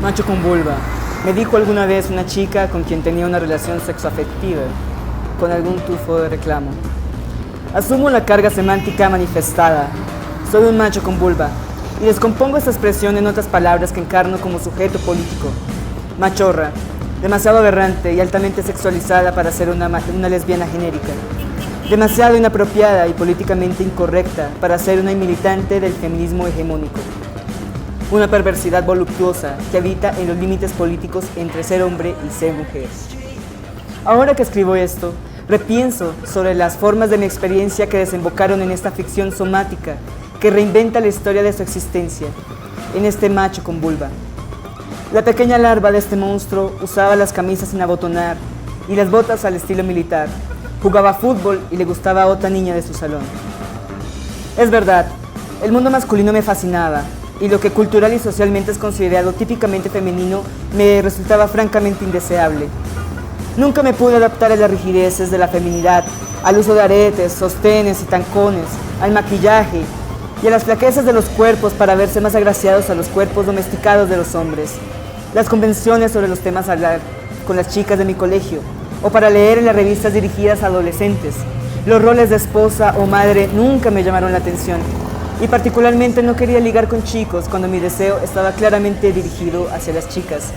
Macho con vulva, me dijo alguna vez una chica con quien tenía una relación sexoafectiva, con algún tufo de reclamo. Asumo la carga semántica manifestada. Soy un macho con vulva, y descompongo esta expresión en otras palabras que encarno como sujeto político. Machorra, demasiado aberrante y altamente sexualizada para ser una lesbiana genérica. Demasiado inapropiada y políticamente incorrecta para ser una militante del feminismo hegemónico. Una perversidad voluptuosa que habita en los límites políticos entre ser hombre y ser mujer. Ahora que escribo esto, repienso sobre las formas de mi experiencia que desembocaron en esta ficción somática que reinventa la historia de su existencia, en este macho con vulva. La pequeña larva de este monstruo usaba las camisas sin abotonar y las botas al estilo militar, jugaba fútbol y le gustaba a otra niña de su salón. Es verdad, el mundo masculino me fascinaba, y lo que cultural y socialmente es considerado típicamente femenino me resultaba francamente indeseable. Nunca me pude adaptar a las rigideces de la feminidad, al uso de aretes, sostenes y tancones, al maquillaje y a las flaquezas de los cuerpos para verse más agraciados a los cuerpos domesticados de los hombres. Las convenciones sobre los temas a hablar con las chicas de mi colegio, o para leer en las revistas dirigidas a adolescentes. Los roles de esposa o madre nunca me llamaron la atención. Y particularmente no quería ligar con chicos cuando mi deseo estaba claramente dirigido hacia las chicas.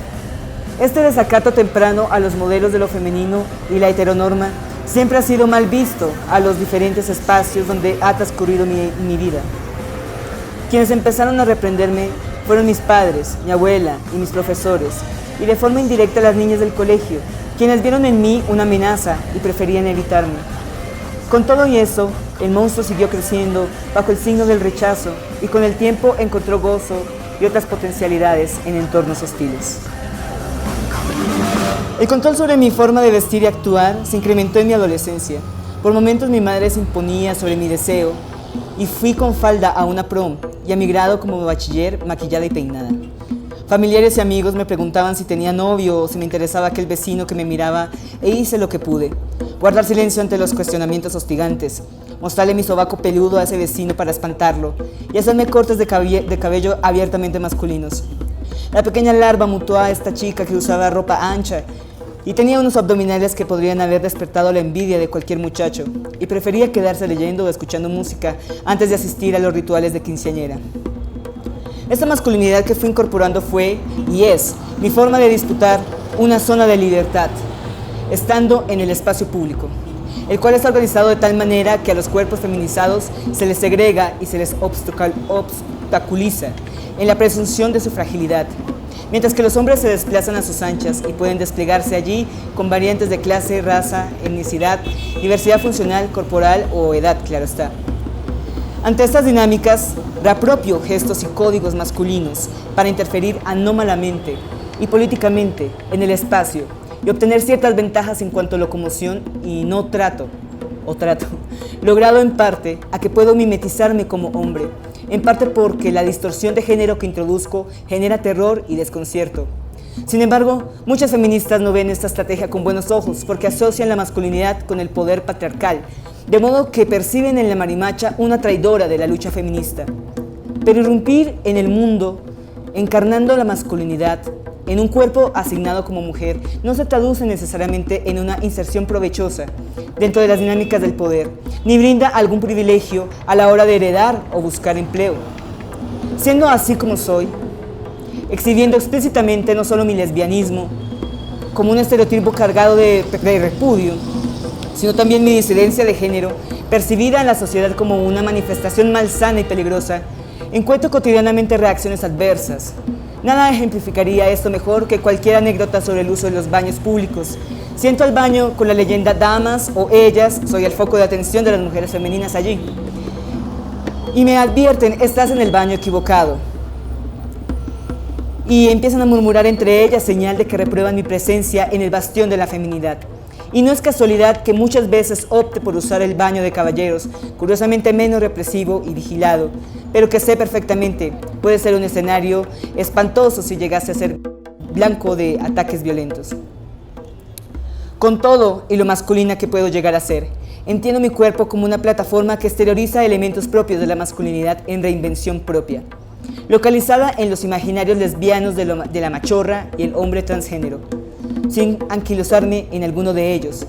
Este desacato temprano a los modelos de lo femenino y la heteronorma siempre ha sido mal visto a los diferentes espacios donde ha transcurrido mi vida. Quienes empezaron a reprenderme fueron mis padres, mi abuela y mis profesores, y de forma indirecta las niñas del colegio, quienes vieron en mí una amenaza y preferían evitarme. Con todo y eso, el monstruo siguió creciendo bajo el signo del rechazo y con el tiempo encontró gozo y otras potencialidades en entornos hostiles. El control sobre mi forma de vestir y actuar se incrementó en mi adolescencia. Por momentos mi madre se imponía sobre mi deseo y fui con falda a una prom y a mi grado como bachiller maquillada y peinada. Familiares y amigos me preguntaban si tenía novio o si me interesaba aquel vecino que me miraba e hice lo que pude. Guardar silencio ante los cuestionamientos hostigantes, mostrarle mi sobaco peludo a ese vecino para espantarlo y hacerme cortes de cabello abiertamente masculinos. La pequeña larva mutó a esta chica que usaba ropa ancha y tenía unos abdominales que podrían haber despertado la envidia de cualquier muchacho y prefería quedarse leyendo o escuchando música antes de asistir a los rituales de quinceañera. Esta masculinidad que fui incorporando fue, y es, mi forma de disputar una zona de libertad, estando en el espacio público, el cual está organizado de tal manera que a los cuerpos feminizados se les segrega y se les obstaculiza en la presunción de su fragilidad, mientras que los hombres se desplazan a sus anchas y pueden desplegarse allí con variantes de clase, raza, etnicidad, diversidad funcional, corporal o edad, claro está. Ante estas dinámicas, reapropio gestos y códigos masculinos para interferir anómalamente y políticamente en el espacio y obtener ciertas ventajas en cuanto a locomoción y no trato, logrado en parte a que puedo mimetizarme como hombre, en parte porque la distorsión de género que introduzco genera terror y desconcierto. Sin embargo, muchas feministas no ven esta estrategia con buenos ojos porque asocian la masculinidad con el poder patriarcal, de modo que perciben en la marimacha una traidora de la lucha feminista. Pero irrumpir en el mundo, encarnando la masculinidad, en un cuerpo asignado como mujer, no se traduce necesariamente en una inserción provechosa dentro de las dinámicas del poder, ni brinda algún privilegio a la hora de heredar o buscar empleo. Siendo así como soy, exhibiendo explícitamente no solo mi lesbianismo, como un estereotipo cargado de repudio, sino también mi disidencia de género, percibida en la sociedad como una manifestación malsana y peligrosa, encuentro cotidianamente reacciones adversas. Nada ejemplificaría esto mejor que cualquier anécdota sobre el uso de los baños públicos. Siento al baño con la leyenda damas o ellas, soy el foco de atención de las mujeres femeninas allí. Y me advierten, estás en el baño equivocado. Y empiezan a murmurar entre ellas, señal de que reprueban mi presencia en el bastión de la feminidad. Y no es casualidad que muchas veces opte por usar el baño de caballeros, curiosamente menos represivo y vigilado, pero que sé perfectamente puede ser un escenario espantoso si llegase a ser blanco de ataques violentos. Con todo y lo masculina que puedo llegar a ser, entiendo mi cuerpo como una plataforma que exterioriza elementos propios de la masculinidad en reinvención propia. localizada en los imaginarios lesbianos de la machorra y el hombre transgénero, sin anquilosarme en alguno de ellos.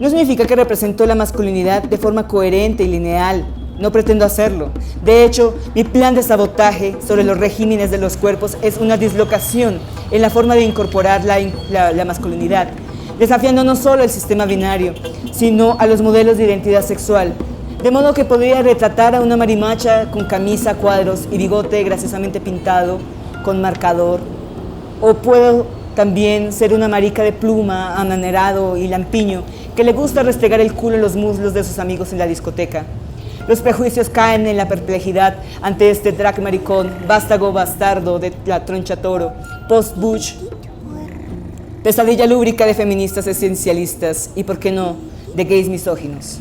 No significa que represento la masculinidad de forma coherente y lineal, no pretendo hacerlo. De hecho, mi plan de sabotaje sobre los regímenes de los cuerpos es una dislocación en la forma de incorporar la masculinidad, desafiando no solo el sistema binario, sino a los modelos de identidad sexual. De modo que podría retratar a una marimacha con camisa, cuadros y bigote graciosamente pintado con marcador. O puedo también ser una marica de pluma, amanerado y lampiño, que le gusta restregar el culo en los muslos de sus amigos en la discoteca. Los prejuicios caen en la perplejidad ante este drag maricón, vástago bastardo de la troncha toro, post-Bush, pesadilla lúbrica de feministas esencialistas y, por qué no, de gays misóginos.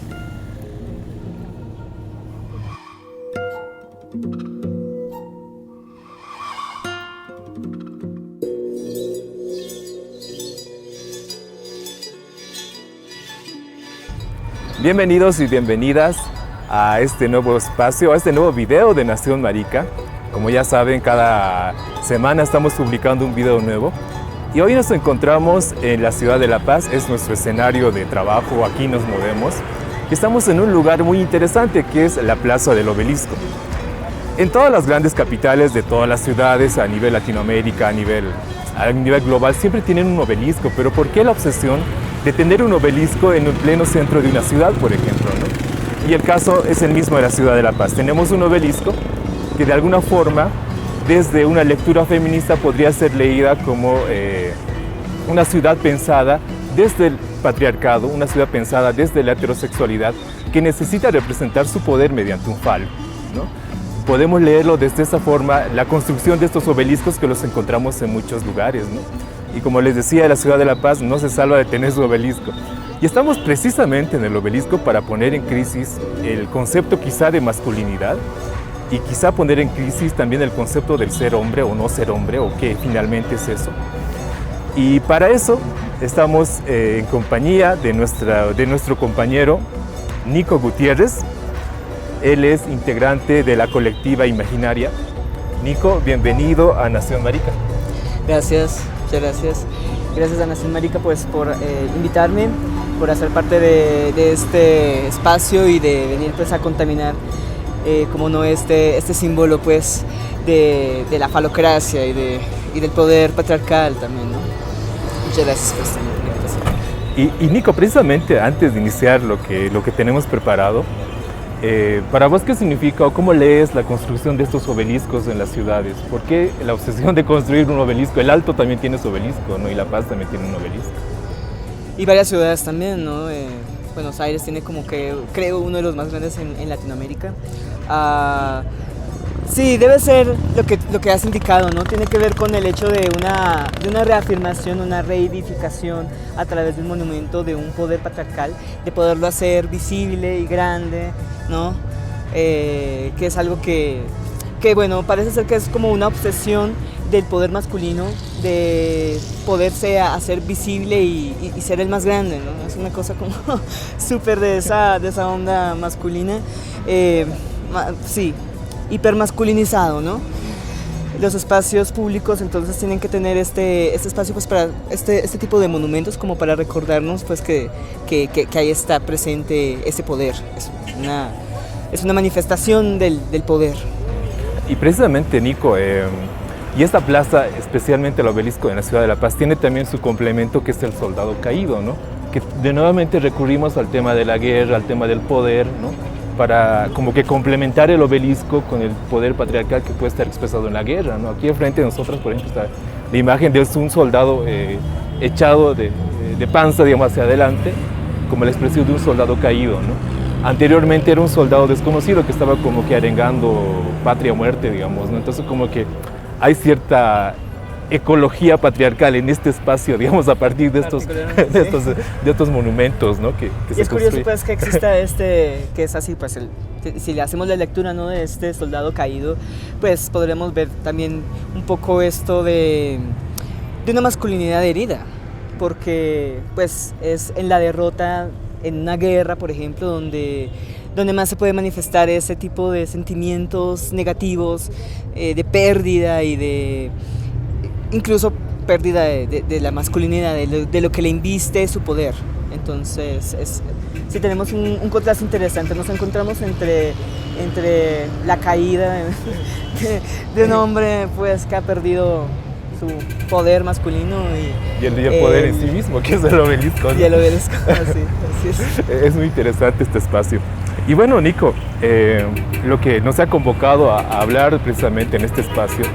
Bienvenidos y bienvenidas a este nuevo espacio, a este nuevo video de Nación Marica. Como ya saben, cada semana estamos publicando un video nuevo y hoy nos encontramos en la ciudad de La Paz, es nuestro escenario de trabajo, aquí nos movemos. Estamos en un lugar muy interesante que es la Plaza del Obelisco. En todas las grandes capitales de todas las ciudades a nivel Latinoamérica, a nivel global, siempre tienen un obelisco, pero ¿por qué la obsesión de tener un obelisco en el pleno centro de una ciudad, por ejemplo, ¿no? Y el caso es el mismo de la ciudad de La Paz. Tenemos un obelisco que de alguna forma, desde una lectura feminista, podría ser leída como una ciudad pensada desde el patriarcado, una ciudad pensada desde la heterosexualidad, que necesita representar su poder mediante un falo, ¿no? Podemos leerlo desde esa forma, la construcción de estos obeliscos que los encontramos en muchos lugares, ¿no? Y como les decía, la ciudad de La Paz no se salva de tener su obelisco. Y estamos precisamente en el obelisco para poner en crisis el concepto quizá de masculinidad y quizá poner en crisis también el concepto del ser hombre o no ser hombre o qué finalmente es eso. Y para eso estamos en compañía de nuestro compañero Nico Gutiérrez. Él es integrante de la colectiva Imaginaria. Nico, bienvenido a Nación Marica. Gracias, muchas gracias. Gracias a Nación Marica pues, por invitarme, por hacer parte de este espacio y de venir pues, a contaminar, como no, este símbolo pues, de la falocracia y del poder patriarcal también, ¿no? Muchas gracias por esta invitación. Y Nico, precisamente antes de iniciar lo que tenemos preparado, para vos, ¿qué significa o cómo lees la construcción de estos obeliscos en las ciudades? ¿Por qué la obsesión de construir un obelisco? El Alto también tiene su obelisco, ¿no? Y La Paz también tiene un obelisco. Y varias ciudades también, ¿no? Buenos Aires tiene como que, creo, uno de los más grandes en Latinoamérica. Sí, debe ser lo que has indicado, ¿no? Tiene que ver con el hecho de una reafirmación, una reivindicación a través de un monumento de un poder patriarcal, de poderlo hacer visible y grande, ¿no? Que es algo que, bueno, parece ser que es como una obsesión del poder masculino, de poderse hacer visible y ser el más grande, ¿no? Es una cosa como súper de esa onda masculina. Sí. Hipermasculinizado, ¿no? Los espacios públicos entonces tienen que tener este espacio pues para este tipo de monumentos como para recordarnos pues que ahí está presente ese poder, es una manifestación del poder. Y precisamente, Nico, y esta plaza, especialmente el obelisco en la ciudad de La Paz, tiene también su complemento que es el soldado caído, ¿no? Que de nuevamente recurrimos al tema de la guerra, al tema del poder, ¿no? Para como que complementar el obelisco con el poder patriarcal que puede estar expresado en la guerra, ¿no? Aquí enfrente de nosotros, por ejemplo, está la imagen de un soldado echado de panza, digamos, hacia adelante, como la expresión de un soldado caído, ¿no? Anteriormente era un soldado desconocido que estaba como que arengando patria o muerte, digamos, ¿no? Entonces como que hay cierta ecología patriarcal en este espacio, digamos, a partir de estos monumentos, ¿no? que y se es curioso construyen. pues que exista que es así, pues si le hacemos la lectura, ¿no? De este soldado caído, pues podremos ver también un poco esto de una masculinidad herida, porque pues es en la derrota, en una guerra, por ejemplo, donde donde más se puede manifestar ese tipo de sentimientos negativos, de pérdida y de incluso pérdida de la masculinidad, de lo que le inviste su poder. Entonces, sí tenemos un contraste interesante, nos encontramos entre la caída de un hombre pues, que ha perdido su poder masculino y el poder en sí mismo, que es el obelisco, ¿no? Y el obelisco, así es. Es muy interesante este espacio. Y bueno, Nico, lo que nos ha convocado a hablar precisamente en este espacio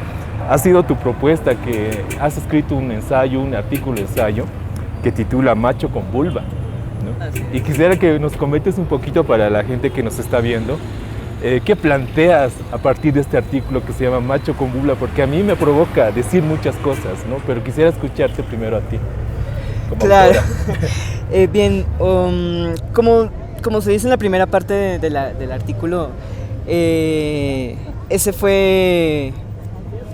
ha sido tu propuesta, que has escrito un ensayo, un artículo-ensayo que titula Macho con vulva, ¿no? Y quisiera que nos comentes un poquito para la gente que nos está viendo, ¿qué planteas a partir de este artículo que se llama Macho con vulva? Porque a mí me provoca decir muchas cosas, ¿no? Pero quisiera escucharte primero a ti, como claro. Bien, como se dice en la primera parte del artículo, ese fue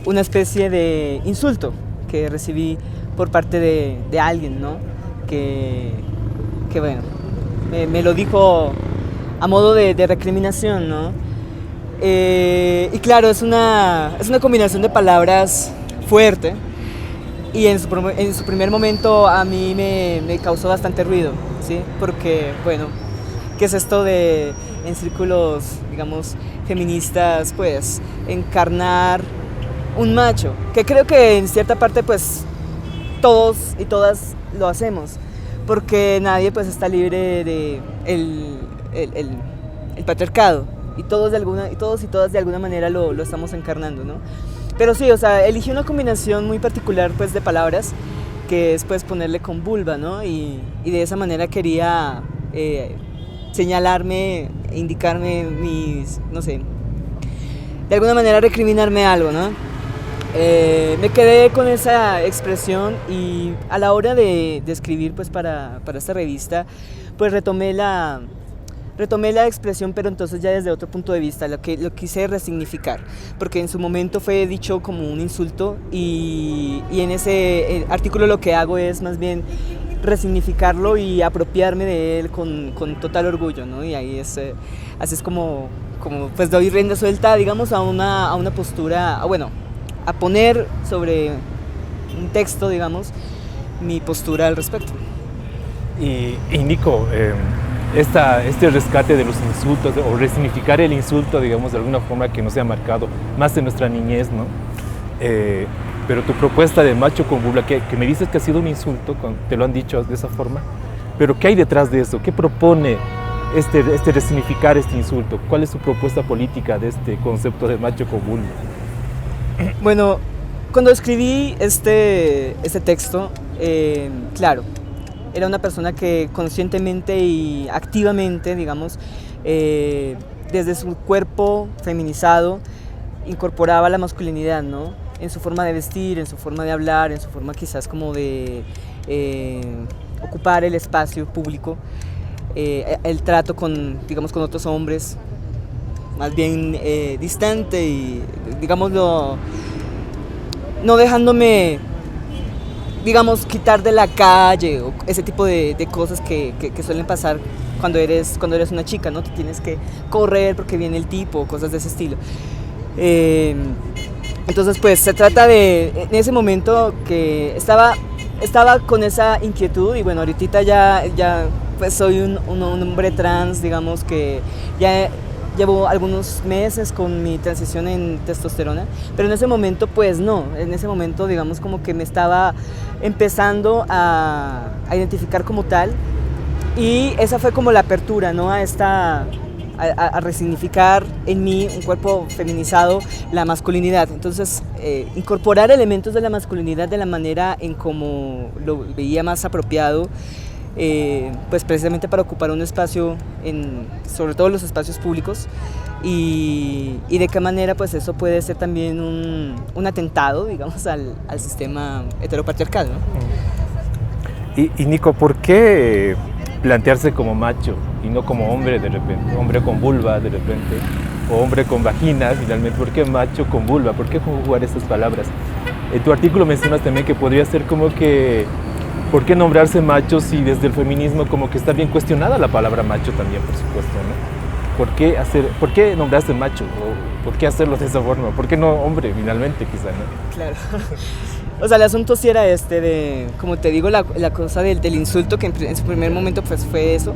una especie de insulto que recibí por parte de alguien, ¿no? Que bueno, me lo dijo a modo de recriminación, ¿no? Y claro, es una combinación de palabras fuerte y en su primer momento a mí me causó bastante ruido, ¿sí? Porque, bueno, ¿qué es esto de en círculos, digamos, feministas, pues, encarnar un macho? Que creo que en cierta parte, pues, todos y todas lo hacemos, porque nadie, pues, está libre de el patriarcado, y todos y todas de alguna manera lo estamos encarnando, ¿no? Pero sí, o sea, elegí una combinación muy particular, pues, de palabras, que es, pues, ponerle con vulva, ¿no? Y de esa manera quería señalarme, indicarme mis, no sé, de alguna manera recriminarme algo, ¿no? Me quedé con esa expresión y a la hora de escribir, pues, para esta revista, pues retomé la expresión, pero entonces ya desde otro punto de vista, lo quise resignificar, porque en su momento fue dicho como un insulto y en ese artículo lo que hago es más bien resignificarlo y apropiarme de él con total orgullo, ¿no? Y ahí así es como pues doy rienda suelta, digamos, a una postura, bueno, a poner sobre un texto, digamos, mi postura al respecto. Y Nico, este rescate de los insultos, o resignificar el insulto, digamos, de alguna forma que nos haya marcado más en nuestra niñez, ¿no? Pero tu propuesta de macho con vulva, que me dices que ha sido un insulto, te lo han dicho de esa forma, pero ¿qué hay detrás de eso? ¿Qué propone este resignificar este insulto? ¿Cuál es su propuesta política de este concepto de macho con vulva? Bueno, cuando escribí este texto, claro, era una persona que conscientemente y activamente, digamos, desde su cuerpo feminizado, incorporaba la masculinidad, ¿no? En su forma de vestir, en su forma de hablar, en su forma quizás como de ocupar el espacio público, el trato con otros hombres, más bien distante y, digámoslo, no dejándome, digamos, quitar de la calle o ese tipo de cosas que suelen pasar cuando eres una chica, ¿no? Te tienes que correr porque viene el tipo, cosas de ese estilo. Entonces, pues, se trata de, en ese momento que estaba con esa inquietud y bueno, ahorita ya pues soy un hombre trans, digamos, que ya llevo algunos meses con mi transición en testosterona, pero en ese momento pues no, en ese momento digamos como que me estaba empezando a identificar como tal y esa fue como la apertura, ¿no? A resignificar en mí un cuerpo feminizado, la masculinidad. Entonces, incorporar elementos de la masculinidad de la manera en como lo veía más apropiado, pues precisamente para ocupar un espacio, sobre todo los espacios públicos, y de qué manera pues eso puede ser también un atentado, digamos, al sistema heteropatriarcal, ¿no? Y Nico, ¿por qué plantearse como macho y no como hombre de repente? Hombre con vulva de repente, o hombre con vagina finalmente. ¿Por qué macho con vulva? ¿Por qué conjugar esas palabras? En tu artículo mencionas también que podría ser como que, ¿por qué nombrarse macho si desde el feminismo como que está bien cuestionada la palabra macho también, por supuesto, ¿no? ¿Por qué nombraste macho? ¿O por qué hacerlo de esa forma? ¿Por qué no hombre, finalmente, quizá, no? Claro. O sea, el asunto sí era como te digo, la cosa del insulto, que en su primer momento pues fue eso.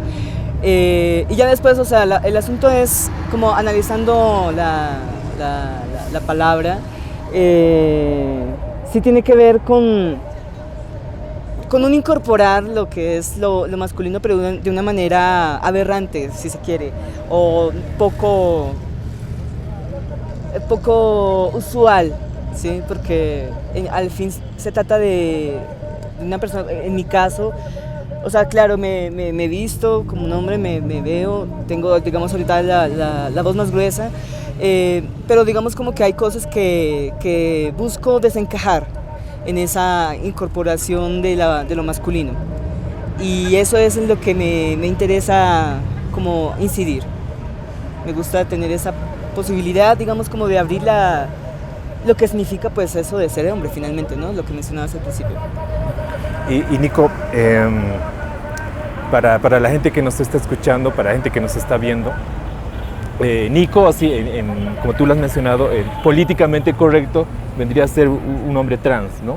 Y ya después, o sea, el asunto es como analizando la palabra, sí tiene que ver con un incorporar lo que es lo masculino, pero de una manera aberrante, si se quiere, o poco usual, ¿sí? Porque al fin se trata de una persona, en mi caso, o sea, claro, me he visto como un hombre, me veo, tengo, digamos, ahorita la voz más gruesa, pero digamos como que hay cosas que busco desencajar en esa incorporación de lo masculino. Y eso es en lo que me interesa como incidir. Me gusta tener esa posibilidad, digamos, como de abrir lo que significa pues eso de ser hombre finalmente, ¿no? Lo que mencionabas al principio. Y Nico, para la gente que nos está escuchando, para la gente que nos está viendo, Nico, así, como tú lo has mencionado, políticamente correcto vendría a ser un hombre trans, ¿no?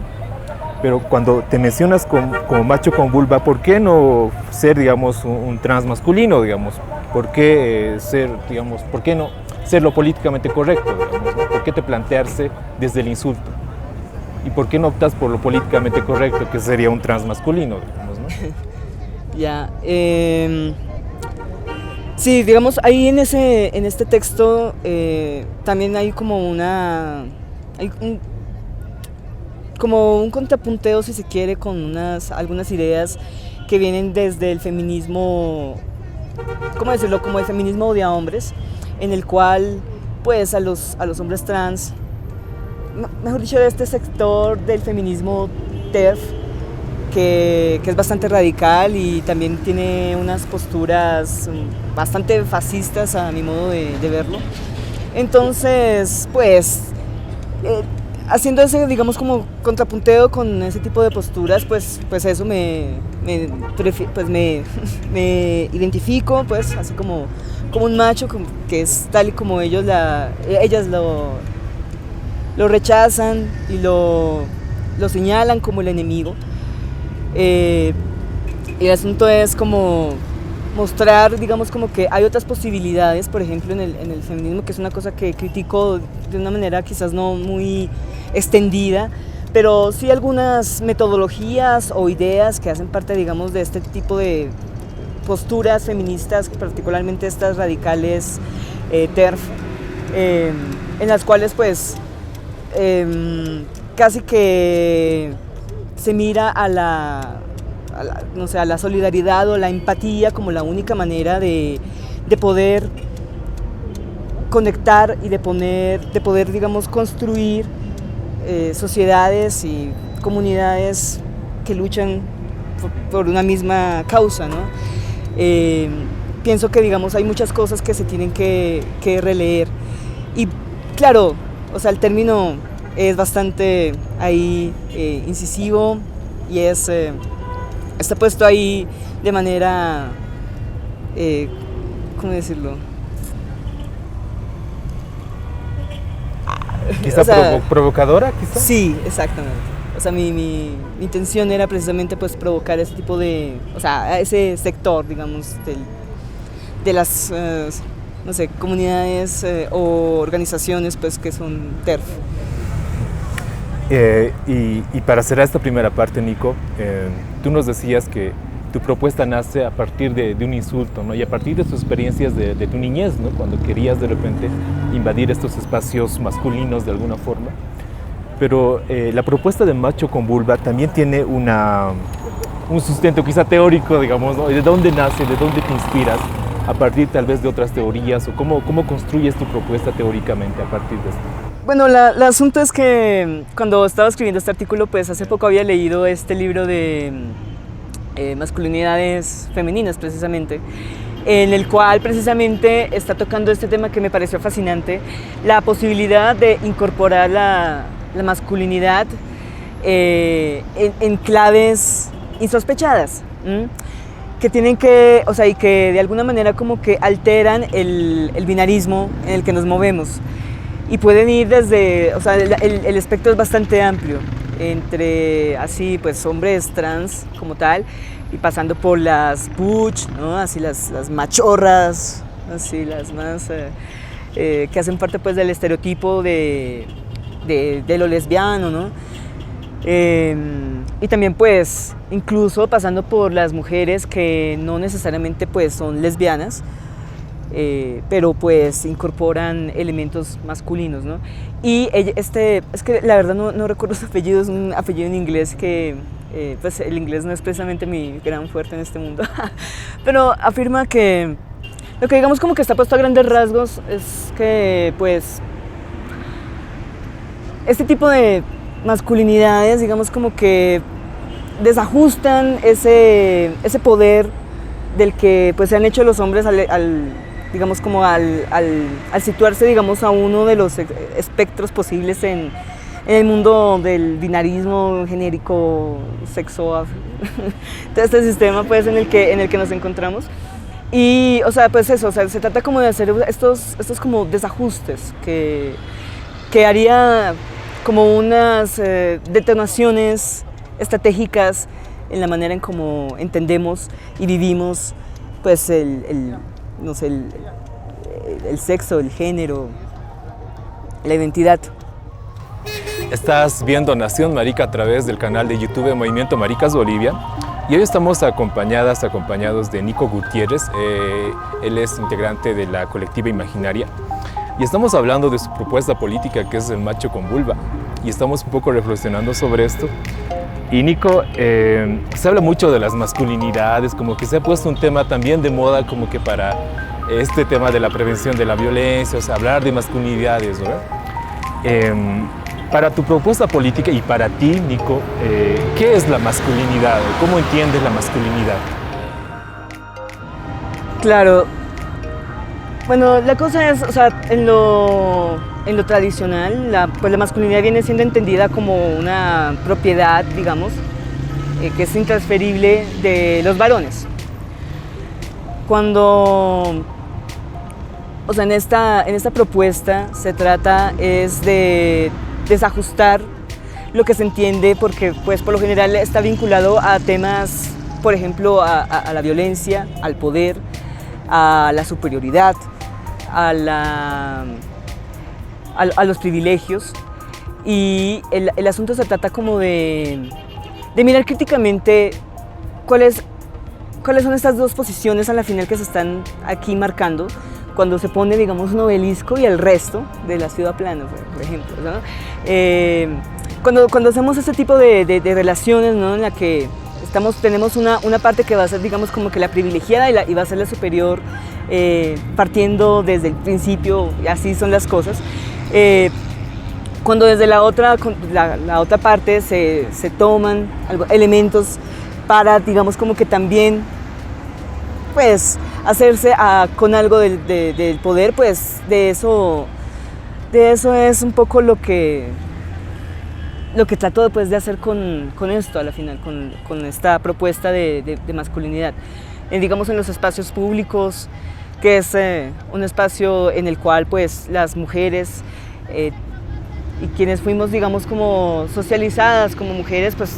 Pero cuando te mencionas como macho con vulva, ¿por qué no ser, digamos, un trans masculino, digamos? ¿Por qué no ser lo políticamente correcto, digamos, ¿no? ¿Por qué te plantearse desde el insulto? ¿Y por qué no optas por lo políticamente correcto, que sería un trans masculino, digamos, ¿no? Ya, sí, digamos, ahí en este texto también hay como como un contrapunteo, si se quiere, con algunas ideas que vienen desde el feminismo, ¿cómo decirlo? Como el feminismo odia a hombres, en el cual, pues, a los hombres trans, mejor dicho, de este sector del feminismo TERF, que es bastante radical y también tiene unas posturas bastante fascistas a mi modo de verlo. Entonces, pues, haciendo ese, digamos, como contrapunteo con ese tipo de posturas, pues eso me identifico, pues, así como un macho, que es tal y como ellas lo rechazan y lo señalan como el enemigo. Y el asunto es como mostrar, digamos, como que hay otras posibilidades, por ejemplo, en el feminismo, que es una cosa que critico de una manera quizás no muy extendida, pero sí algunas metodologías o ideas que hacen parte, digamos, de este tipo de posturas feministas, particularmente estas radicales TERF, en las cuales, pues, casi que se mira a la solidaridad o la empatía como la única manera de poder conectar y de poder, digamos, construir sociedades y comunidades que luchan por una misma causa, ¿no? Pienso que, digamos, hay muchas cosas que se tienen que releer. Y claro, o sea, el término es bastante ahí incisivo y está puesto ahí de manera, ¿cómo decirlo? Quizá o sea, provocadora, quizá. Sí, exactamente. O sea, mi intención era precisamente, pues, provocar ese tipo de, o sea, a ese sector, digamos, de las, no sé, comunidades o organizaciones, pues, que son TERF. Y para cerrar esta primera parte, Nico, tú nos decías que tu propuesta nace a partir de un insulto, ¿no? Y a partir de tus experiencias de tu niñez, ¿no? Cuando querías de repente invadir estos espacios masculinos de alguna forma. Pero la propuesta de macho con vulva también tiene un sustento quizá teórico, digamos, ¿no? ¿De dónde nace, de dónde te inspiras? A partir tal vez de otras teorías, o cómo construyes tu propuesta teóricamente a partir de esto. Bueno, el asunto es que cuando estaba escribiendo este artículo, pues hace poco había leído este libro de masculinidades femeninas, precisamente, en el cual precisamente está tocando este tema que me pareció fascinante, la posibilidad de incorporar la masculinidad en claves insospechadas, que tienen que, o sea, y que de alguna manera como que alteran el binarismo en el que nos movemos. Y pueden ir desde, o sea, el espectro es bastante amplio, entre así pues hombres trans como tal, y pasando por las butch, ¿no? Así las machorras, así las más que hacen parte pues del estereotipo de lo lesbiano, ¿no? Y también pues incluso pasando por las mujeres que no necesariamente pues son lesbianas, pero pues incorporan elementos masculinos, ¿no? Y es que la verdad no recuerdo su apellido, es un apellido en inglés que pues el inglés no es precisamente mi gran fuerte en este mundo, pero afirma que lo que digamos como que está puesto a grandes rasgos es que pues este tipo de masculinidades digamos como que desajustan ese poder del que pues se han hecho los hombres digamos como al situarse digamos a uno de los espectros posibles en el mundo del binarismo genérico sexo todo este sistema pues en el que nos encontramos. Y o sea pues eso, o sea, se trata como de hacer estos como desajustes que haría como unas detonaciones estratégicas en la manera en cómo entendemos y vivimos pues no sé, el sexo, el género, la identidad. Estás viendo Nación Marica a través del canal de YouTube de Movimiento Maricas Bolivia y hoy estamos acompañados de Nico Gutiérrez. Él es integrante de la colectiva Imaginaria y estamos hablando de su propuesta política que es el macho con vulva y estamos un poco reflexionando sobre esto. Y Nico, se habla mucho de las masculinidades, como que se ha puesto un tema también de moda como que para este tema de la prevención de la violencia, o sea, hablar de masculinidades, ¿verdad? Para tu propuesta política y para ti, Nico, ¿qué es la masculinidad? ¿Cómo entiendes la masculinidad? Claro, bueno, la cosa es, o sea, en lo tradicional, pues la masculinidad viene siendo entendida como una propiedad, digamos, que es intransferible de los varones. Cuando, o sea, en esta propuesta se trata es de desajustar lo que se entiende, porque pues por lo general está vinculado a temas, por ejemplo, a la violencia, al poder, a la superioridad, a los privilegios, y el asunto se trata como de mirar críticamente cuáles son estas dos posiciones a la final que se están aquí marcando cuando se pone, digamos, un obelisco y el resto de la ciudad plana, por ejemplo, ¿no? Cuando hacemos este tipo de relaciones, ¿no? En la que tenemos una parte que va a ser, digamos, como que la privilegiada y va a ser la superior, partiendo desde el principio, y así son las cosas. Cuando desde la otra parte se toman elementos para, digamos, como que también pues hacerse con algo del poder, pues de eso es un poco lo que trato pues, de hacer con esto a la final, con esta propuesta de masculinidad. Digamos en los espacios públicos, que es un espacio en el cual pues las mujeres y quienes fuimos, digamos, como socializadas como mujeres, pues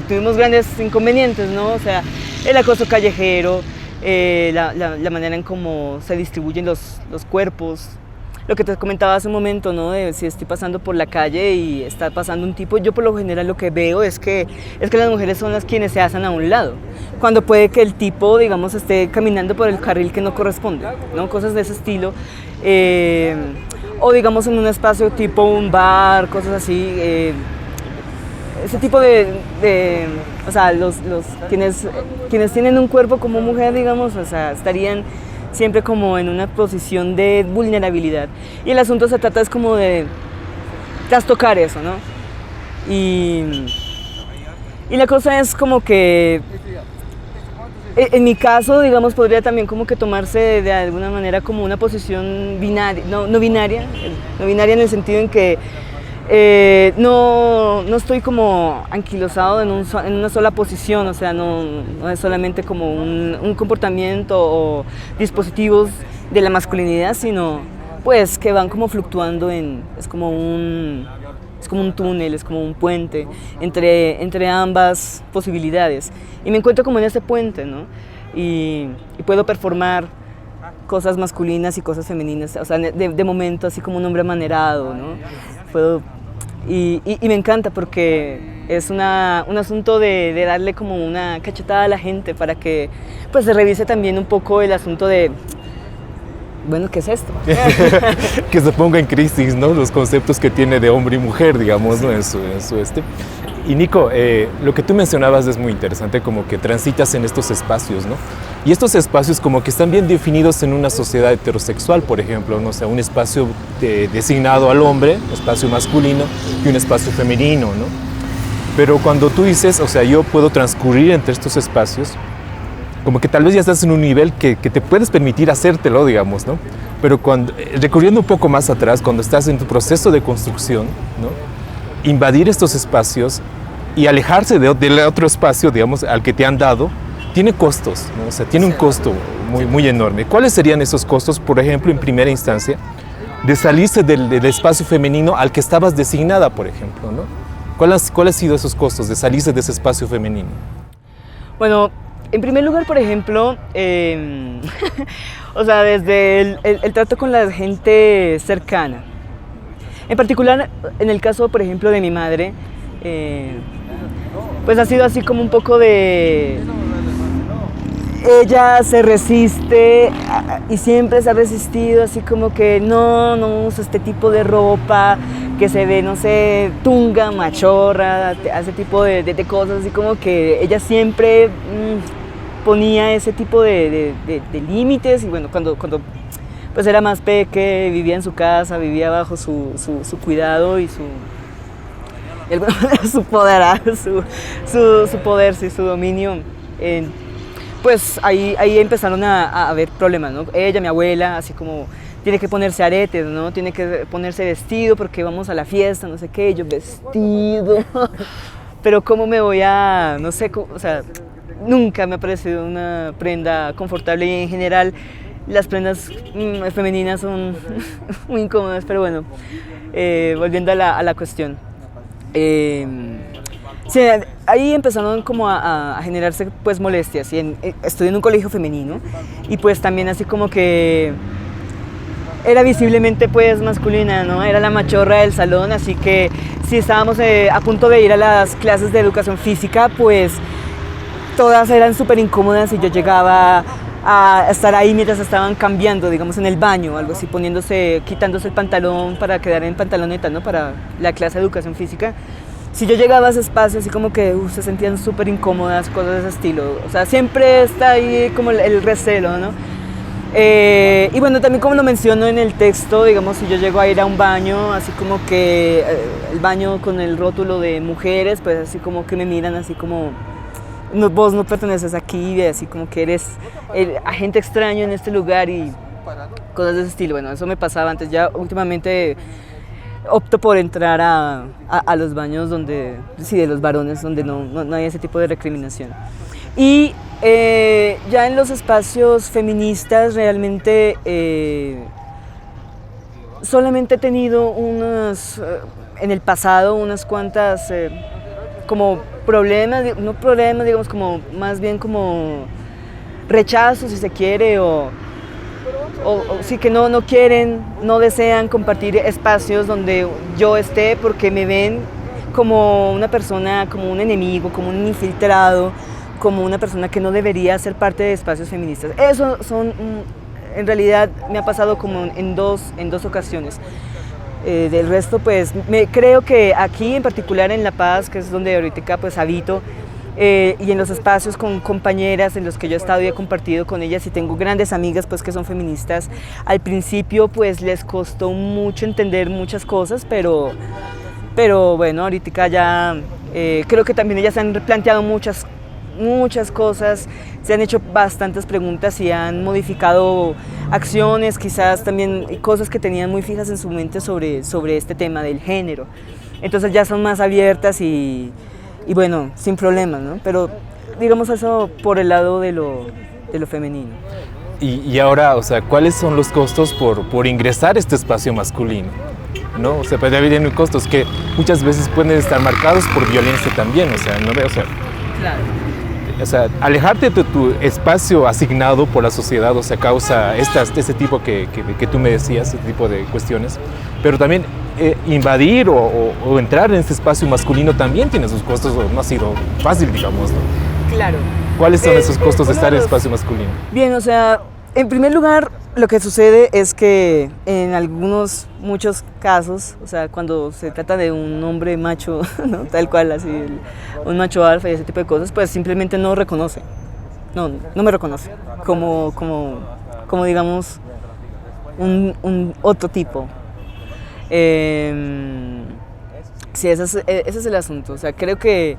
tuvimos grandes inconvenientes, ¿no? O sea, el acoso callejero, la manera en cómo se distribuyen los cuerpos, lo que te comentaba hace un momento, ¿no? De si estoy pasando por la calle y está pasando un tipo, yo por lo general lo que veo es que las mujeres son las quienes se hacen a un lado, cuando puede que el tipo, digamos, esté caminando por el carril que no corresponde, ¿no? Cosas de ese estilo. O digamos en un espacio tipo un bar, cosas así. Ese tipo o sea, quienes tienen un cuerpo como mujer, digamos, o sea, estarían siempre como en una posición de vulnerabilidad. Y el asunto se trata es como de trastocar eso, ¿no? Y la cosa es como que, en mi caso, digamos, podría también como que tomarse de alguna manera como una posición binaria, no binaria en el sentido en que No estoy como anquilosado en una sola posición, o sea, no es solamente como un comportamiento o dispositivos de la masculinidad, sino pues que van como fluctuando es como un túnel, es como un puente entre ambas posibilidades. Y me encuentro como en ese puente, ¿no? Y puedo performar cosas masculinas y cosas femeninas, o sea, de momento así como un hombre amanerado, ¿no? Y me encanta porque es un asunto de darle como una cachetada a la gente para que pues se revise también un poco el asunto de, bueno, ¿qué es esto? Que se ponga en crisis, ¿no? Los conceptos que tiene de hombre y mujer, digamos, ¿no? Y Nico, lo que tú mencionabas es muy interesante, como que transitas en estos espacios, ¿no? Y estos espacios como que están bien definidos en una sociedad heterosexual, por ejemplo, ¿no? O sea, un espacio designado al hombre, un espacio masculino y un espacio femenino, ¿no? Pero cuando tú dices, o sea, yo puedo transcurrir entre estos espacios, como que tal vez ya estás en un nivel que te puedes permitir hacértelo, digamos, ¿no? Pero recorriendo un poco más atrás, cuando estás en tu proceso de construcción, ¿no? Invadir estos espacios y alejarse del otro espacio, digamos, al que te han dado, tiene costos, ¿no? O sea, tiene un costo muy enorme. ¿Cuáles serían esos costos, por ejemplo, en primera instancia, de salirse del espacio femenino al que estabas designada, por ejemplo, ¿no? ¿Cuáles han sido esos costos de salirse de ese espacio femenino? Bueno, en primer lugar, por ejemplo, o sea, desde el trato con la gente cercana. En particular, en el caso, por ejemplo, de mi madre, pues ha sido así como un poco de... Ella se resiste y siempre se ha resistido, así como que no usa este tipo de ropa, que se ve, no sé, tunga, machorra, ese tipo de cosas, así como que ella siempre ponía ese tipo de límites. Y bueno, cuando pues era más peque, vivía en su casa, vivía bajo su cuidado y su poder, sí, su dominio. Pues ahí empezaron a haber problemas, ¿no? Ella, mi abuela, así como tiene que ponerse aretes, ¿no? Tiene que ponerse vestido porque vamos a la fiesta, no sé qué, yo vestido. Pero cómo me voy a, no sé, o sea, nunca me ha parecido una prenda confortable y en general las prendas femeninas son muy incómodas, pero bueno, volviendo a la cuestión. Sí, ahí empezaron como a generarse pues molestias. Estudié en un colegio femenino y pues también así como que era visiblemente pues masculina, ¿no? Era la machorra del salón, así que si estábamos a punto de ir a las clases de educación física, pues todas eran súper incómodas y yo llegaba a estar ahí mientras estaban cambiando, digamos, en el baño o algo así, quitándose el pantalón para quedar en pantaloneta, ¿no? Para la clase de educación física. Si yo llegaba a ese espacio, así como que se sentían súper incómodas, cosas de ese estilo. O sea, siempre está ahí como el recelo, ¿no? Y bueno, también como lo menciono en el texto, digamos, si yo llego a ir a un baño, así como que el baño con el rótulo de mujeres, pues así como que me miran así como... No, vos no perteneces aquí, así como que eres el agente extraño en este lugar y cosas de ese estilo. Bueno, eso me pasaba antes. Ya últimamente opto por entrar a los baños de los varones, donde no hay ese tipo de recriminación. Y ya en los espacios feministas realmente solamente he tenido en el pasado unas cuantas como no problemas, digamos, como más bien como rechazo, si se quiere, o sí que no quieren, no desean compartir espacios donde yo esté porque me ven como una persona, como un enemigo, como un infiltrado, como una persona que no debería ser parte de espacios feministas. Eso en realidad me ha pasado como en dos ocasiones. Del resto, pues creo que aquí en particular en La Paz, que es donde ahorita pues habito, y en los espacios con compañeras en los que yo he estado y he compartido con ellas y tengo grandes amigas pues que son feministas, al principio pues les costó mucho entender muchas cosas, pero bueno, ahorita ya creo que también ellas han planteado muchas muchas cosas, se han hecho bastantes preguntas y han modificado acciones, quizás también cosas que tenían muy fijas en su mente sobre este tema del género. Entonces ya son más abiertas y bueno, sin problemas, ¿no? Pero digamos eso por el lado de lo femenino. Y ahora, o sea, ¿cuáles son los costos por ingresar a este espacio masculino? ¿No? O sea, puede haber costos que muchas veces pueden estar marcados por violencia también, o sea, ¿no? Claro. O sea, alejarte de tu espacio asignado por la sociedad, o sea, causa ese tipo que tú me decías, ese tipo de cuestiones, pero también invadir o entrar en este espacio masculino también tiene sus costos, no ha sido fácil, digamos, ¿no? Claro. ¿Cuáles son esos costos de estar en el espacio masculino? Bien, o sea, en primer lugar, lo que sucede es que en muchos casos, o sea, cuando se trata de un hombre macho, ¿no? Tal cual, así, un macho alfa y ese tipo de cosas, pues simplemente no reconoce, no me reconoce como digamos, un otro tipo. Sí, ese es el asunto, o sea, creo que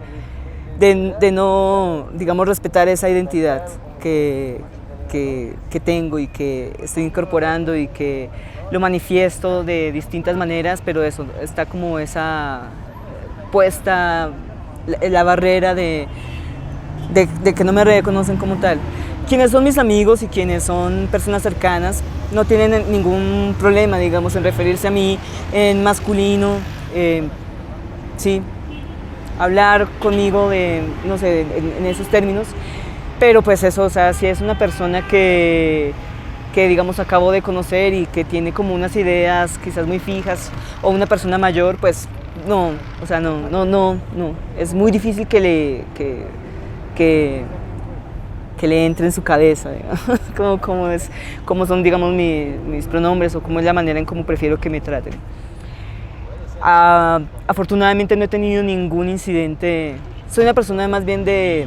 de no, digamos, respetar esa identidad que tengo y que estoy incorporando y que lo manifiesto de distintas maneras, pero eso, está como esa puesta la barrera de que no me reconocen como tal. Quienes son mis amigos y quienes son personas cercanas no tienen ningún problema, digamos, en referirse a mí en masculino, sí, hablar conmigo no sé, en esos términos. Pero pues eso, o sea, si es una persona que digamos acabo de conocer y que tiene como unas ideas quizás muy fijas, o una persona mayor, pues no, o sea, no, es muy difícil que le entre en su cabeza, digamos, cómo son, digamos, mis pronombres o cómo es la manera en cómo prefiero que me traten. Afortunadamente no he tenido ningún incidente, soy una persona más bien de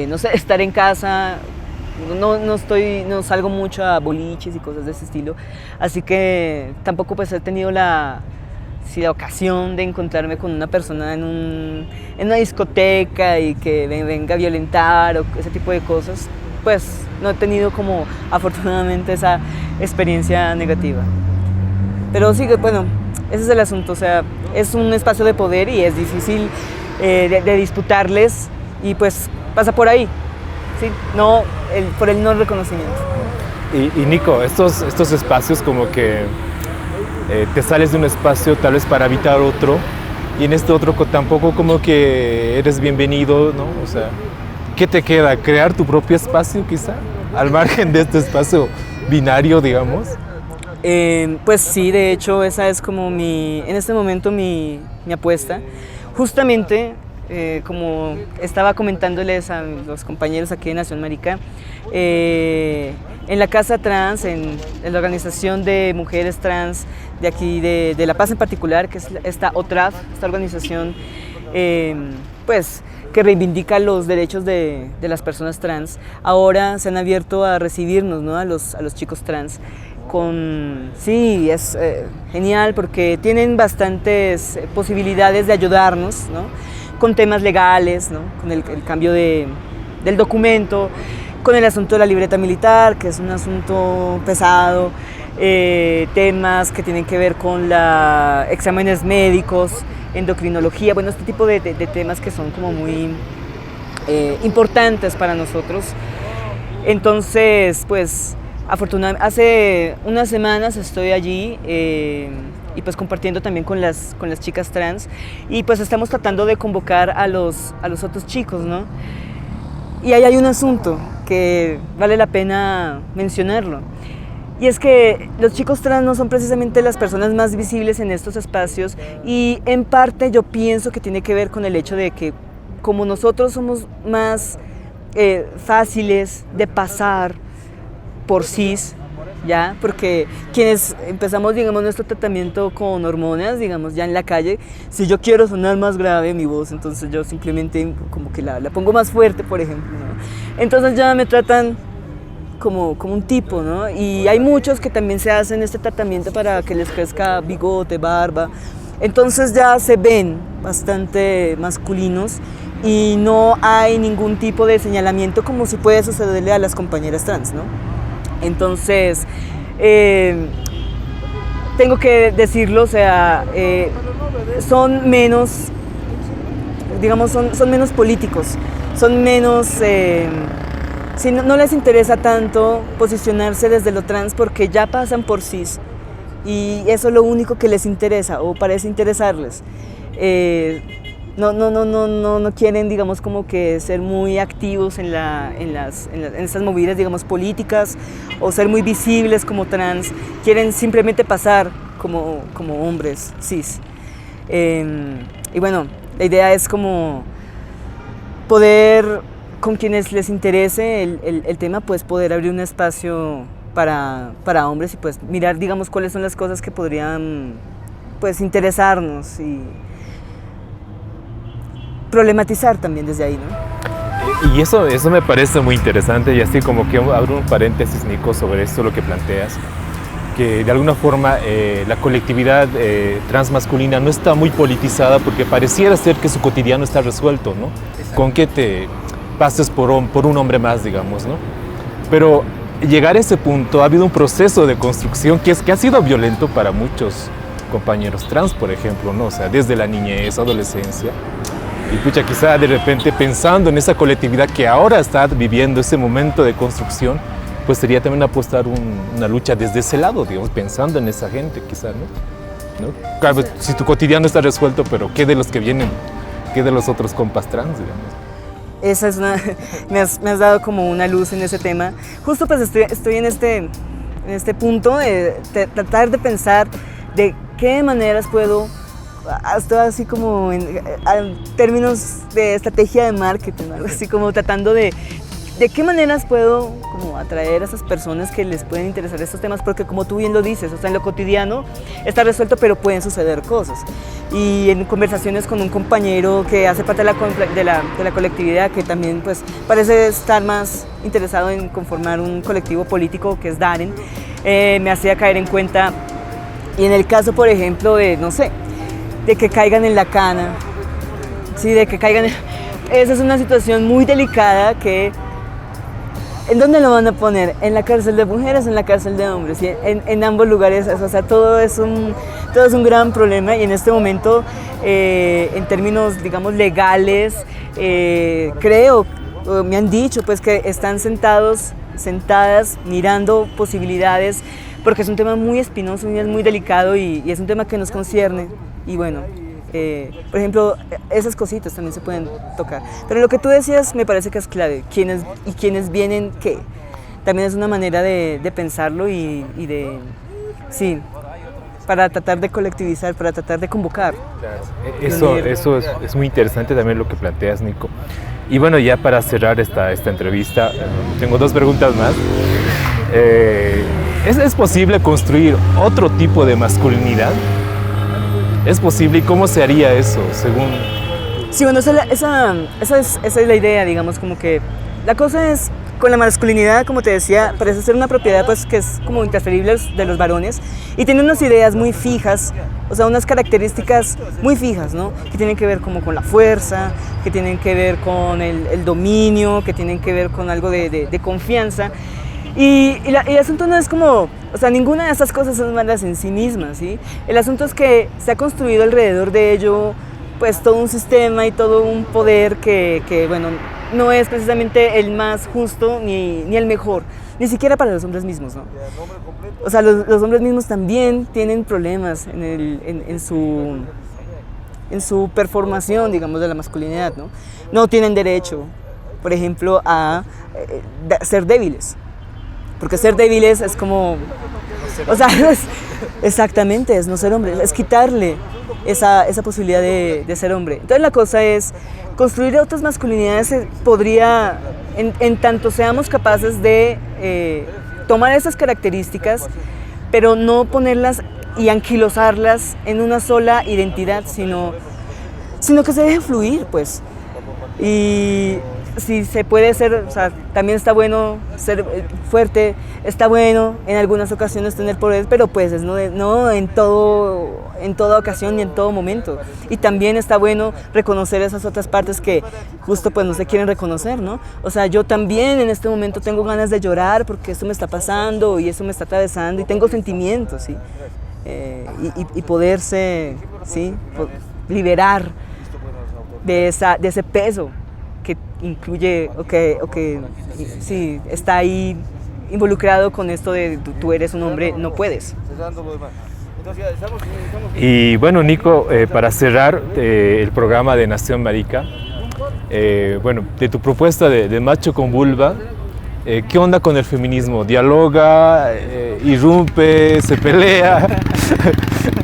no sé, estar en casa, no salgo mucho a boliches y cosas de ese estilo, así que tampoco pues he tenido la ocasión de encontrarme con una persona en una discoteca y que venga a violentar o ese tipo de cosas, pues no he tenido como afortunadamente esa experiencia negativa. Pero sí, bueno, ese es el asunto, o sea, es un espacio de poder y es difícil de disputarles y pues pasa por ahí, ¿sí? Por el no reconocimiento. Y Nico, estos espacios como que te sales de un espacio tal vez para habitar otro y en este otro tampoco como que eres bienvenido, ¿no? O sea, ¿qué te queda? ¿Crear tu propio espacio quizá? Al margen de este espacio binario, digamos. Pues sí, de hecho esa es como en este momento mi apuesta. Justamente, como estaba comentándoles a los compañeros aquí de Nación Marica, en la Casa Trans, en la organización de mujeres trans de aquí, de La Paz en particular, que es esta OTRAF, esta organización pues, que reivindica los derechos de las personas trans, ahora se han abierto a recibirnos, ¿no? a los chicos trans. Sí, es genial porque tienen bastantes posibilidades de ayudarnos, ¿no? Con temas legales, ¿no? Con el cambio del documento, con el asunto de la libreta militar, que es un asunto pesado, temas que tienen que ver con exámenes médicos, endocrinología, bueno, este tipo de temas que son como muy importantes para nosotros. Entonces, pues, afortunadamente, hace unas semanas estoy allí y pues compartiendo también con las chicas trans y pues estamos tratando de convocar a los otros chicos, ¿no? Y ahí hay un asunto que vale la pena mencionarlo. Y es que los chicos trans no son precisamente las personas más visibles en estos espacios y en parte yo pienso que tiene que ver con el hecho de que como nosotros somos más fáciles de pasar por cis, ¿ya? Porque quienes empezamos, digamos, nuestro tratamiento con hormonas, digamos, ya en la calle, si yo quiero sonar más grave mi voz, entonces yo simplemente como que la pongo más fuerte, por ejemplo, ¿no? Entonces ya me tratan como un tipo, ¿no? Y hay muchos que también se hacen este tratamiento para que les crezca bigote, barba, entonces ya se ven bastante masculinos y no hay ningún tipo de señalamiento como si puede sucederle a las compañeras trans, ¿no? Entonces, tengo que decirlo, o sea, son menos, digamos, son menos políticos, son menos, si no les interesa tanto posicionarse desde lo trans porque ya pasan por cis y eso es lo único que les interesa o parece interesarles. No quieren, digamos, como que ser muy activos en estas movidas, digamos, políticas o ser muy visibles como trans. Quieren simplemente pasar como hombres cis. Y bueno, la idea es como poder, con quienes les interese el tema, pues poder abrir un espacio para hombres y pues mirar, digamos, cuáles son las cosas que podrían pues interesarnos y problematizar también desde ahí, ¿no? Y eso me parece muy interesante y así como que abro un paréntesis, Nico, sobre esto, lo que planteas, que de alguna forma la colectividad transmasculina no está muy politizada porque pareciera ser que su cotidiano está resuelto, ¿no? Con que te pases por un hombre más, digamos, ¿no? Pero llegar a ese punto ha habido un proceso de construcción que ha sido violento para muchos compañeros trans, por ejemplo, ¿no? O sea, desde la niñez, adolescencia. Y pucha, quizá de repente pensando en esa colectividad que ahora está viviendo ese momento de construcción, pues sería también apostar una lucha desde ese lado, digamos, pensando en esa gente, quizá, ¿no? Claro, si tu cotidiano está resuelto, pero ¿qué de los que vienen? ¿Qué de los otros compas trans, digamos? Esa es me has dado como una luz en ese tema. Justo pues estoy en este punto de tratar de pensar de qué maneras puedo, hasta así como en términos de estrategia de marketing, ¿no? Así como tratando de qué maneras puedo como atraer a esas personas que les pueden interesar estos temas, porque como tú bien lo dices, o sea, en lo cotidiano está resuelto, pero pueden suceder cosas. Y en conversaciones con un compañero que hace parte de la colectividad, que también pues parece estar más interesado en conformar un colectivo político, que es Daren, me hacía caer en cuenta, y en el caso, por ejemplo, de, no sé, de que caigan en la cana, ¿sí? De que caigan esa es una situación muy delicada que ¿en dónde lo van a poner? ¿En la cárcel de mujeres o en la cárcel de hombres? ¿Sí? En ambos lugares, o sea, todo es un gran problema y en este momento, en términos, digamos, legales, creo, me han dicho pues que están sentadas, mirando posibilidades, porque es un tema muy espinoso, muy delicado y es un tema que nos concierne. Y bueno, por ejemplo, esas cositas también se pueden tocar. Pero lo que tú decías me parece que es clave. ¿Quiénes vienen qué? También es una manera de pensarlo y de, sí, para tratar de colectivizar, para tratar de convocar. Claro. Eso es muy interesante también lo que planteas, Nico. Y bueno, ya para cerrar esta entrevista, tengo dos preguntas más. ¿Es posible construir otro tipo de masculinidad? ¿Es posible? ¿Y cómo se haría eso, según...? Sí, bueno, esa es la idea, digamos, como que la cosa es, con la masculinidad, como te decía, parece ser una propiedad pues que es como intransferible de los varones y tiene unas ideas muy fijas, o sea, unas características muy fijas, ¿no? Que tienen que ver como con la fuerza, que tienen que ver con el dominio, que tienen que ver con algo de confianza. Y el asunto no es como, o sea, ninguna de esas cosas son malas en sí mismas, ¿sí? El asunto es que se ha construido alrededor de ello, pues, todo un sistema y todo un poder que bueno, no es precisamente el más justo ni el mejor, ni siquiera para los hombres mismos, ¿no? O sea, los hombres mismos también tienen problemas en su performación, digamos, de la masculinidad, ¿no? No tienen derecho, por ejemplo, a ser débiles. Porque ser débiles es como, o sea, exactamente, es no ser hombre, es quitarle esa posibilidad de ser hombre. Entonces la cosa es, construir otras masculinidades podría, en tanto seamos capaces de tomar esas características, pero no ponerlas y anquilosarlas en una sola identidad, sino que se deje fluir, pues. Y si se puede ser, o sea, también está bueno ser fuerte, está bueno en algunas ocasiones tener poderes, pero pues no en toda ocasión ni en todo momento. Y también está bueno reconocer esas otras partes que justo pues no se quieren reconocer, ¿no? O sea, yo también en este momento tengo ganas de llorar porque esto me está pasando y eso me está atravesando y tengo sentimientos, ¿sí? Y poderse, ¿sí? Liberar de ese peso que incluye o que sí, está ahí involucrado con esto de tú eres un hombre, no puedes. Y bueno, Nico, para cerrar el programa de Nación Marica, bueno, de tu propuesta de macho con vulva, ¿qué onda con el feminismo? ¿Dialoga, irrumpe, se pelea?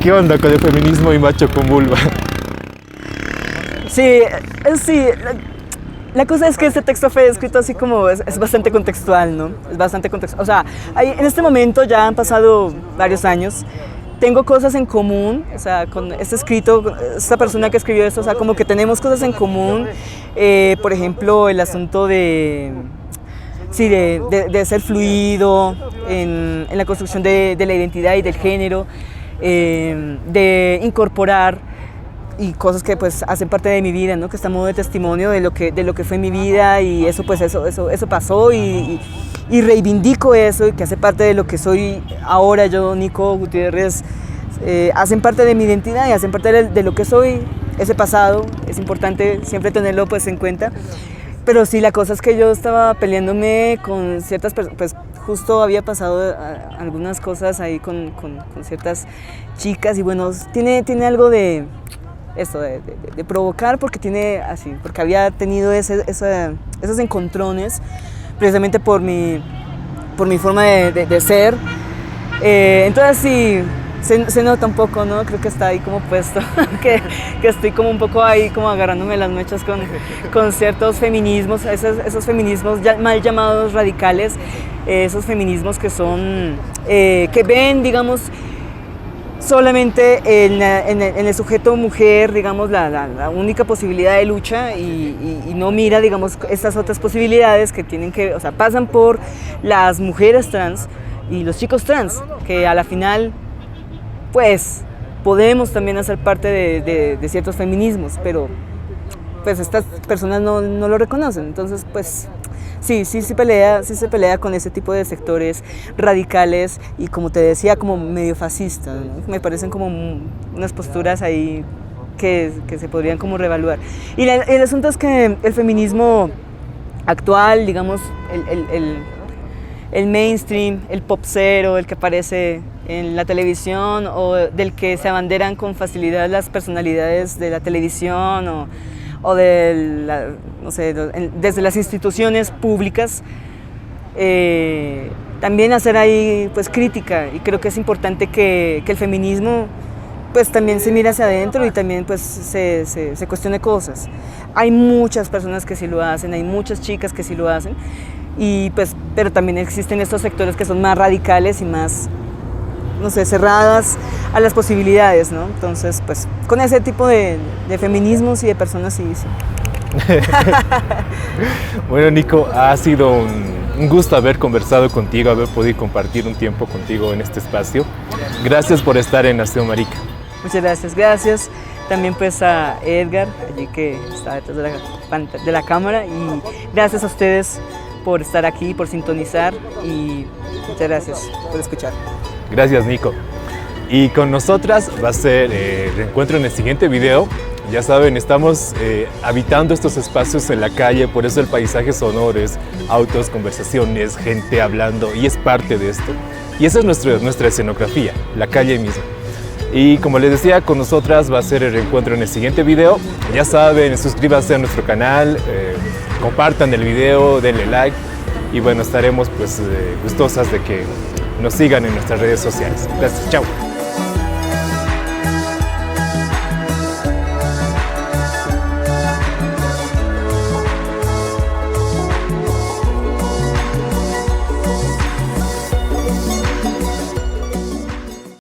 ¿Qué onda con el feminismo y macho con vulva? Sí, la cosa es que este texto fue escrito así como, es bastante contextual, ¿no? Es bastante contextual. O sea, en este momento ya han pasado varios años. Tengo cosas en común, o sea, con este escrito, esta persona que escribió esto, o sea, como que tenemos cosas en común. Por ejemplo, el asunto de ser fluido en la construcción de la identidad y del género, de incorporar y cosas que pues hacen parte de mi vida, ¿no? Que está a modo de testimonio de lo que fue mi vida y eso pues eso pasó y reivindico eso y que hace parte de lo que soy ahora yo, Nico Gutiérrez, hacen parte de mi identidad y hacen parte de lo que soy. Ese pasado es importante siempre tenerlo pues en cuenta, pero sí, la cosa es que yo estaba peleándome con ciertas personas, pues justo había pasado algunas cosas ahí con ciertas chicas y bueno, tiene algo de esto, de provocar, porque porque había tenido esos encontrones, precisamente por mi forma de ser. Entonces sí, se nota un poco, ¿no? Creo que está ahí como puesto, que estoy como un poco ahí como agarrándome las mechas con ciertos feminismos, esos feminismos mal llamados radicales, esos feminismos que son, que ven, digamos, solamente en el sujeto mujer, digamos, la única posibilidad de lucha y no mira, digamos, estas otras posibilidades que tienen que, o sea, pasan por las mujeres trans y los chicos trans, que a la final, pues, podemos también hacer parte de ciertos feminismos, pero pues estas personas no lo reconocen, entonces, pues, sí se pelea con ese tipo de sectores radicales y, como te decía, como medio fascistas, ¿no? Me parecen como unas posturas ahí que se podrían como reevaluar. Y el asunto es que el feminismo actual, digamos, el mainstream, el popcero, el que aparece en la televisión o del que se abanderan con facilidad las personalidades de la televisión o no sé, desde las instituciones públicas, también hacer ahí pues crítica, y creo que es importante que el feminismo pues también se mire hacia adentro y también pues se cuestione cosas. Hay muchas personas que sí lo hacen, hay muchas chicas que sí lo hacen, y pues, pero también existen estos sectores que son más radicales y más, no sé, cerradas a las posibilidades, ¿no? Entonces, pues, con ese tipo de feminismos y de personas, sí. Bueno, Nico, ha sido un gusto haber conversado contigo, haber podido compartir un tiempo contigo en este espacio. Gracias por estar en Nación Marica. Muchas gracias. También pues a Edgar, allí que está detrás de la cámara, y gracias a ustedes por estar aquí, por sintonizar, y muchas gracias por escuchar. Gracias, Nico. Y con nosotras va a ser reencuentro en el siguiente video. Ya saben, estamos habitando estos espacios en la calle, por eso el paisaje sonoro es autos, conversaciones, gente hablando, y es parte de esto. Y esa es nuestra escenografía, la calle misma. Y como les decía, con nosotras va a ser el reencuentro en el siguiente video. Ya saben, suscríbanse a nuestro canal, compartan el video, denle like, y bueno, estaremos pues gustosas de que nos sigan en nuestras redes sociales. Gracias, chao.